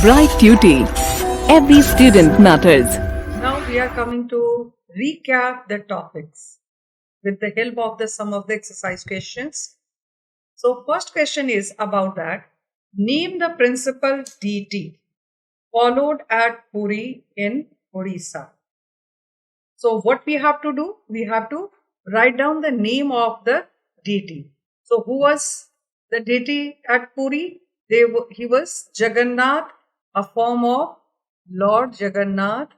Bright Duty. Every student matters. Now we are coming to recap the topics with the help of some of the exercise questions. So first question is about that. Name the principal deity followed at Puri in Odisha. So what we have to do? We have to write down the name of the deity. So who was the deity at Puri? He was Jagannath, a form of Lord Jagannath,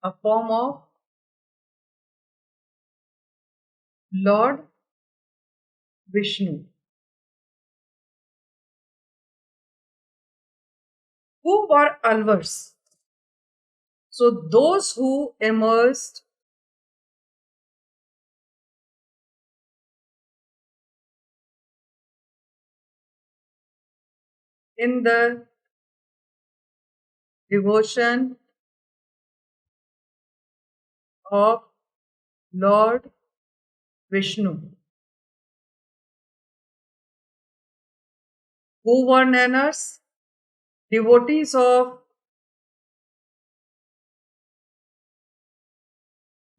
a form of Lord Vishnu. Who were Alvars? So those who immersed in the devotion of Lord Vishnu. Who were Nanas? Devotees of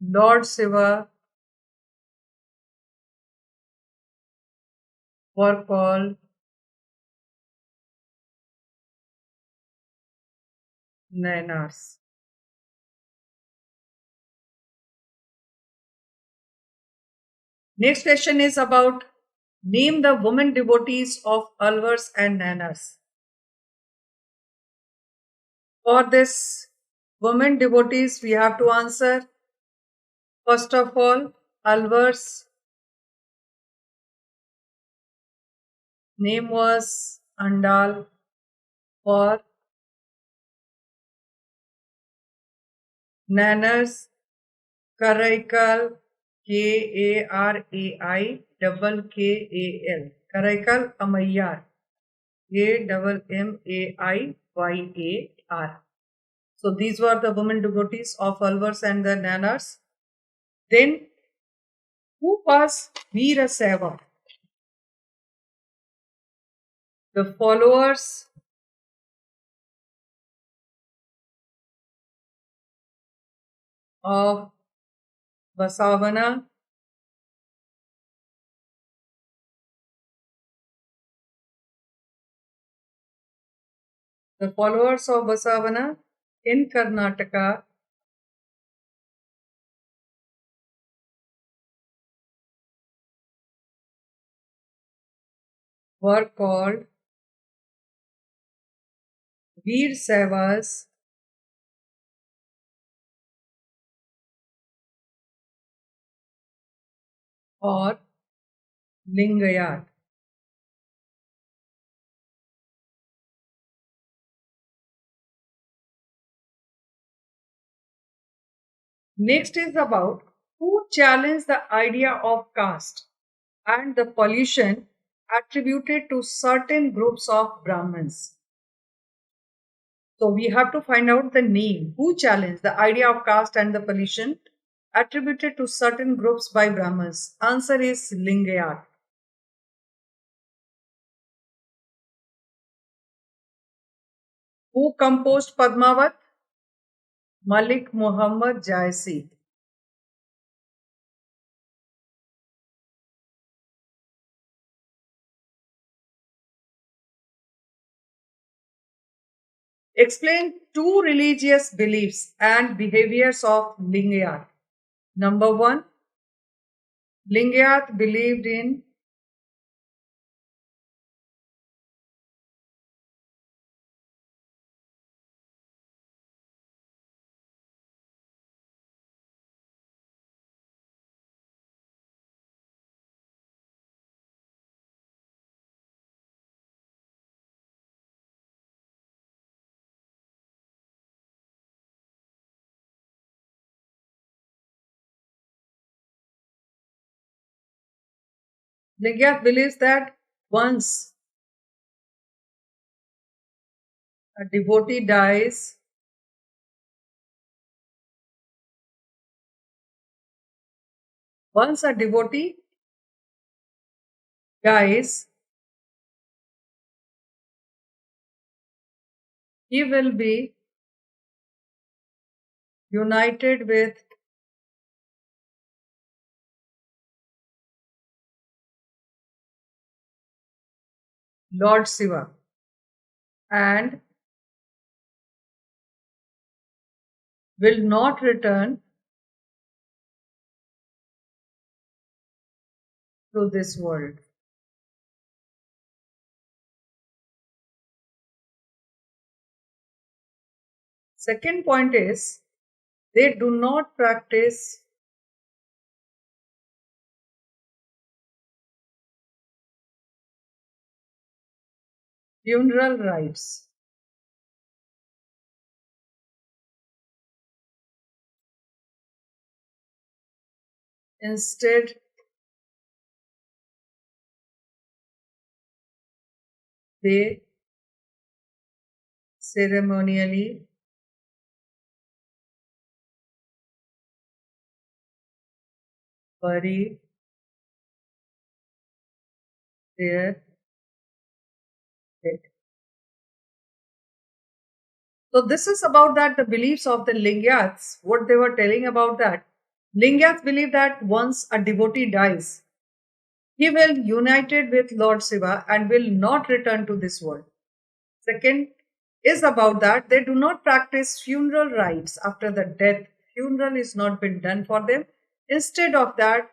Lord Shiva were called Nanas. Next question is about name the women devotees of Alvars and Nanas. For this women devotees, we have to answer first of all, Alvars name was Andal. For Nanas, Karaikal, Karai Kal, Karaikal Amayar, Ammaiyar. So these were the women devotees of Alvars and the Nanas. Then, who was Veera Seva? The followers of Basavana, in Karnataka were called Veer Sevas or Lingayat. Next is about who challenged the idea of caste and the pollution attributed to certain groups of Brahmins. So we have to find out the name. Who challenged the idea of caste and the pollution attributed to certain groups by Brahmins? Answer is Lingayat. Who composed Padmavat? Malik Muhammad Jaisi. Explain two religious beliefs and behaviors of Lingayat. Number one, Lingayat believed in Lingayat believes that once a devotee dies, once a devotee dies, he will be united with Lord Shiva and will not return to this world. Second point is they do not practice funeral rites. Instead, they ceremonially bury their dead. So this is about that the beliefs of the Lingyats, what they were telling about that. Lingyats believe that once a devotee dies, he will united with Lord Shiva and will not return to this world. Second is about that they do not practice funeral rites after the death. Funeral is not been done for them. Instead of that,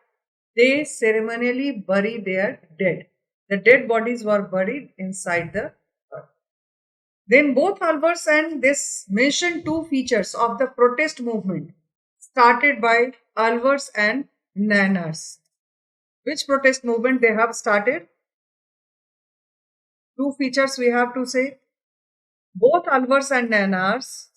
they ceremonially bury their dead. The dead bodies were buried inside the earth. Then both Albers and this mention two features of the protest movement started by Albers and Nanners. Which protest movement they have started? Two features we have to say. Both Albers and Nanners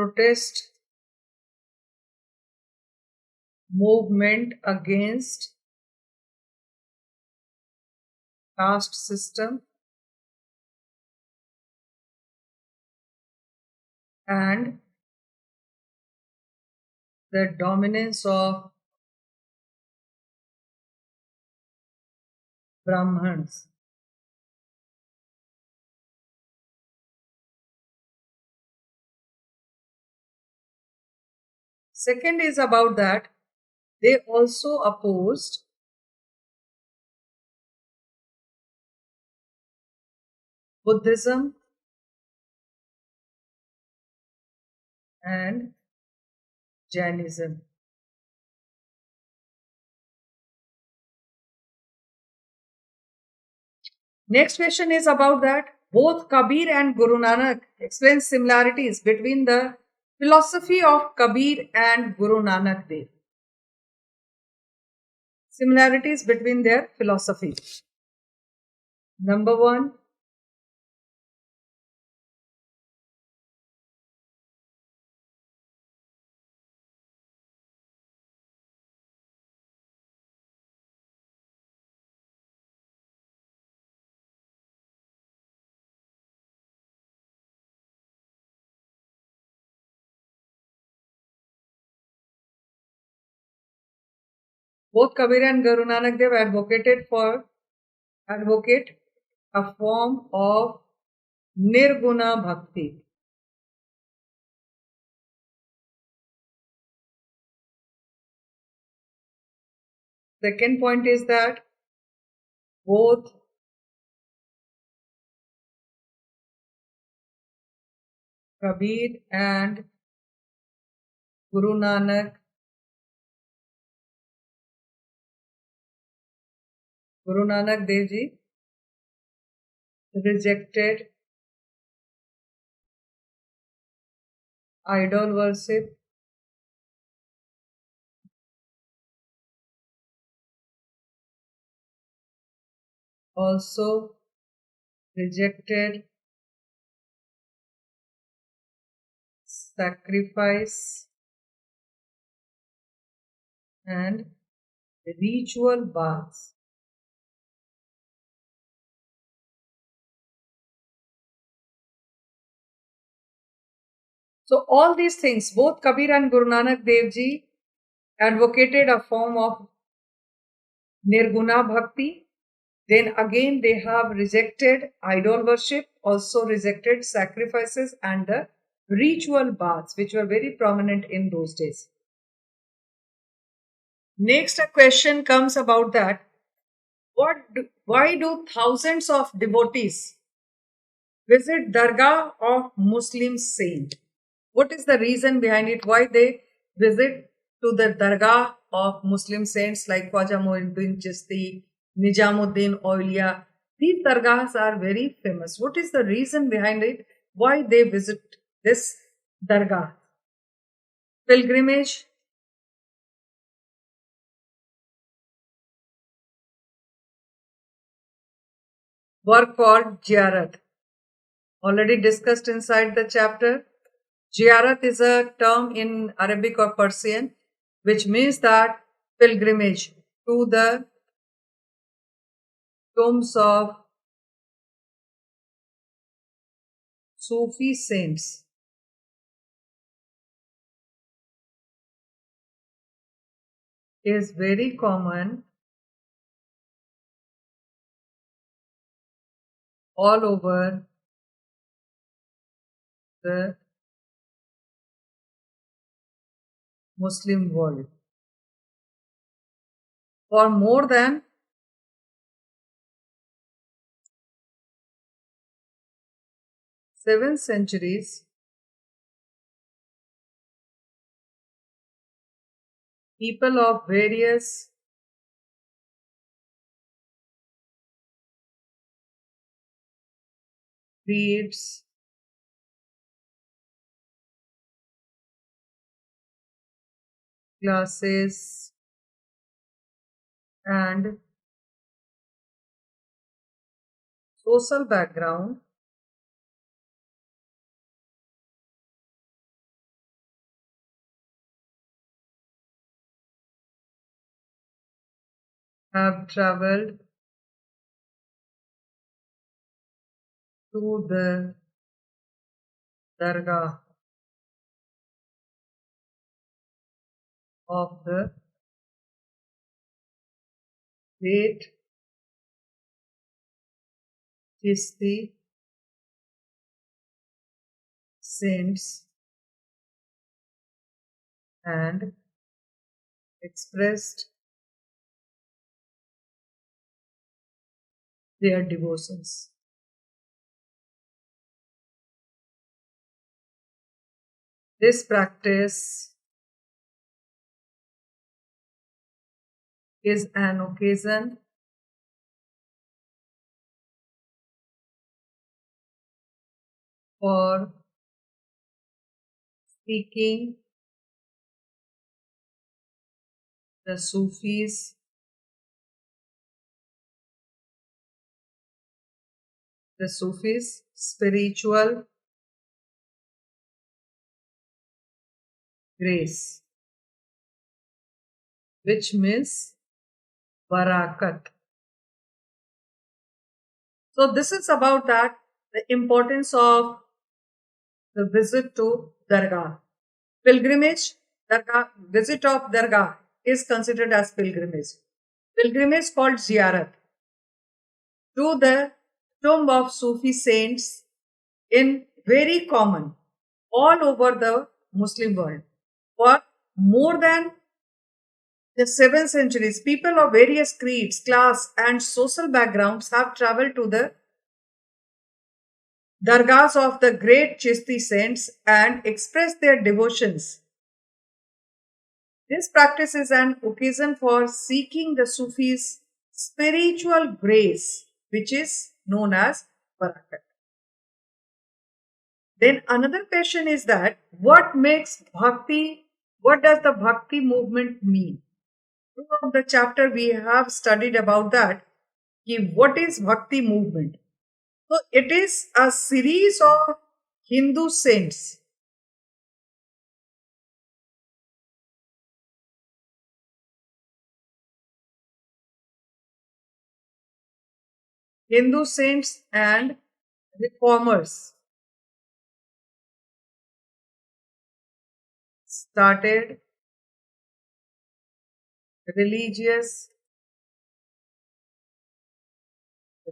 protest movement against caste system and the dominance of Brahmins. Second is about that they also opposed Buddhism and Jainism. Next question is about that both Kabir and Guru Nanak explain similarities between the philosophy of Kabir and Guru Nanak Dev. Similarities between their philosophy. Number one, both Kabir and Guru Nanak Dev advocate a form of Nirguna Bhakti. Second point is that both Kabir and Guru Nanak, Guru Nanak Dev Ji rejected idol worship, also rejected sacrifice and ritual baths. So all these things, both Kabir and Guru Nanak Dev Ji advocated a form of Nirguna Bhakti. Then again, they have rejected idol worship, also rejected sacrifices and the ritual baths, which were very prominent in those days. Next, a question comes about that. Why do thousands of devotees visit Dargah of Muslim saint? What is the reason behind it? Why they visit to the Dargah of Muslim saints like Khwaja Muinuddin Chisti, Nijamuddin Aulia? These dargahs are very famous. What is the reason behind it? Why they visit this dargah? Pilgrimage, work called ziyarat. Already discussed inside the chapter. Ziyarat is a term in Arabic or Persian which means that pilgrimage to the tombs of Sufi saints is very common all over the Muslim world. For more than 7 centuries, people of various creeds, classes, and social background have traveled to the Dargah of the great Chisti saints and expressed their devotions. This practice is an occasion for seeking the Sufis spiritual grace, which means barakat. So this is about that the importance of the visit to Dargah. Pilgrimage, Dargah, visit of Dargah is considered as pilgrimage. Pilgrimage called ziyarat to the tomb of Sufi saints in very common all over the Muslim world. For more than the 7 centuries, people of various creeds, class, and social backgrounds have traveled to the dargahs of the great Chisti saints and expressed their devotions. This practice is an occasion for seeking the Sufis' spiritual grace, which is known as barakat. Then another question is that what makes bhakti, what does the bhakti movement mean? Throughout the chapter we have studied about that. What is bhakti movement? So it is a series of Hindu saints. Hindu saints and reformers started religious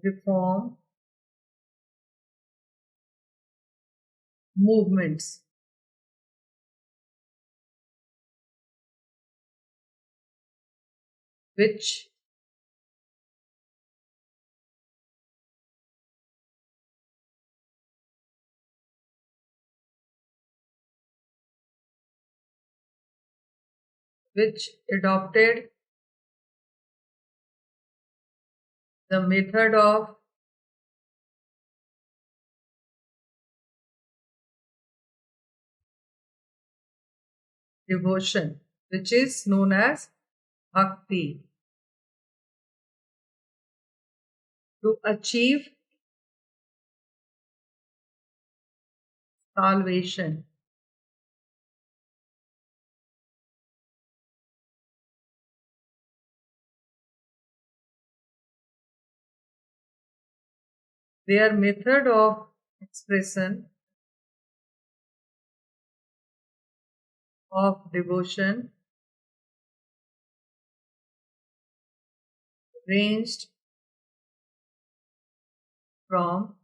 reform movements which adopted the method of devotion, which is known as bhakti, to achieve salvation. Their method of expression of devotion ranged from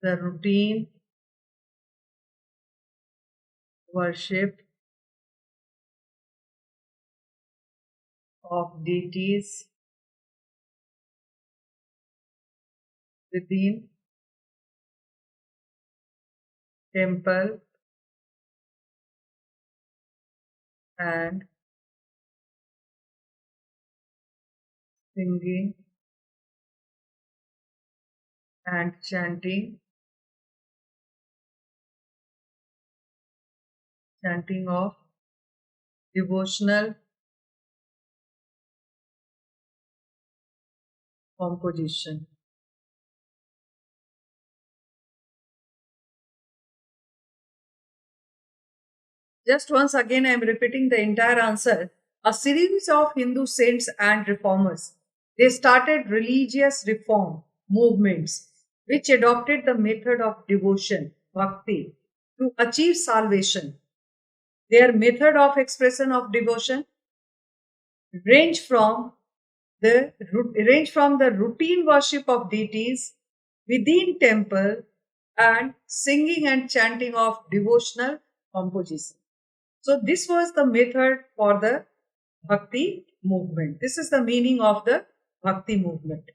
the routine worship of deities within temple and singing and chanting of devotional composition. Just once again, I am repeating the entire answer. A series of Hindu saints and reformers. They started religious reform movements which adopted the method of devotion, bhakti, to achieve salvation. Their method of expression of devotion range from the routine worship of deities within temple and singing and chanting of devotional composition. So this was the method for the bhakti movement. This is the meaning of the bhakti movement.